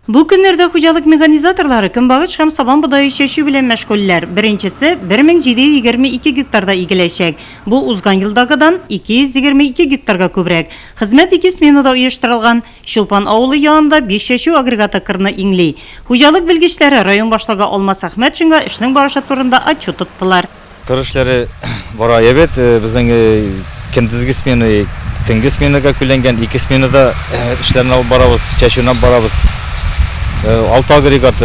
Бу көннәрдә хуҗалык механизаторлары көнбагыш һәм сабан бодайы чәчү белән мәшгульләр. Беренчесе 1722 гектарда игеләчәк. Бу узган елдагыдан 222 гектарга күбрәк. Хезмәт 2 сменада оештырылган. Чулпан авылы янында 5 чәчү агрегаты кырны иңли. Хуҗалык белгечләре район башлыгы Алмас Әхмәтшинга эшнең барышы турында отчет тоттылар. Кыр эшләре бара ябет, безнең көндезге смена, төнге сменага күләнгән 2 сменада эшләрне алып барабыз, чәчүне барабыз. 6 агрегат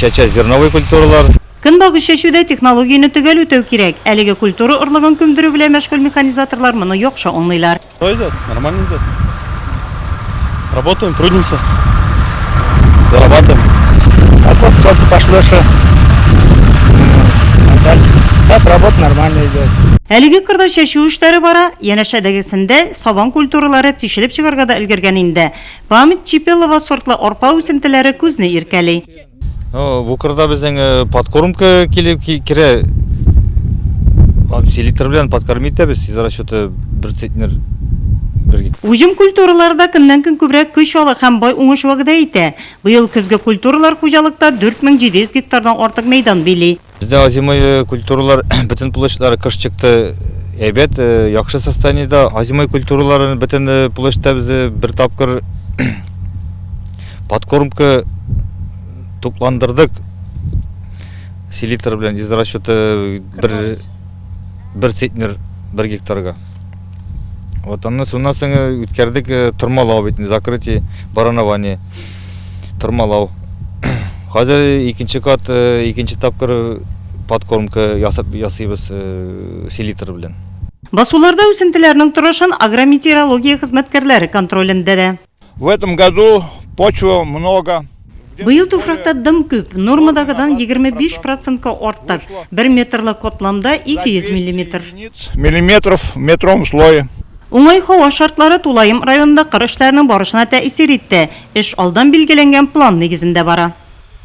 чәчә зерновой культуралар. Көнбагыш чәчүдә технологияны төгәл үтәү кирәк. Әлеге культура орлыгын күмдерү белән мәшгуль механизаторлар моны яхшы аңлыйлар. Идет, нормально идет. Работаем, трудимся. Зарабатываем. Так вот, что-то пошло, что... Так, работа нормально идет. Әлеге кырда чәчү эшләре бара, янәшәдәгесендә сабан культуралары тишелеп чыгарга да өлгергән инде. Память Чипелова сортлы арпа үсентеләре күзне иркәли. Бу кырда безнең подкормка килеп кирә. Селитр белән подкормить итәбез, из расчеты 1 центнер. Уҗым культураларда көннән-көн күбрәк көч ала һәм бай уңыш вәгъдә итә. Быел көзге культуралар хуҗалыкта 4700 гектардан артык мәйдан били. Бездә зимой культуралар бөтен площадьлары кыш чыкты. Әйбәт, яхшы состояниедә. Зимой культураларын бөтен площадьта без бер тапкыр подкормка тупландырдык. Селитр белән из расчеты 1 центнер 1 гектарга. Вот аннан соң үткәрдек тырмалау бит, закрытие, баранование, тырмалау. Хәзер икенче кат, икенче тапкыр подкормка ясыйбыз селитр белән. Басуларда үсентеләрнең торышын агрометеорология хезмәткәрләре контролендә дә. В этом году почва много. Быел туфракта дым күп, нормадагыдан 25% артык. 1 метрлы котламда 200 мм. Миллиметров в метровом слое. Уңай һава шартлары Тулайым районында кыр эшләренең барышына тәэсир итте. Эш алдан билгеләнгән план нигезендә бара.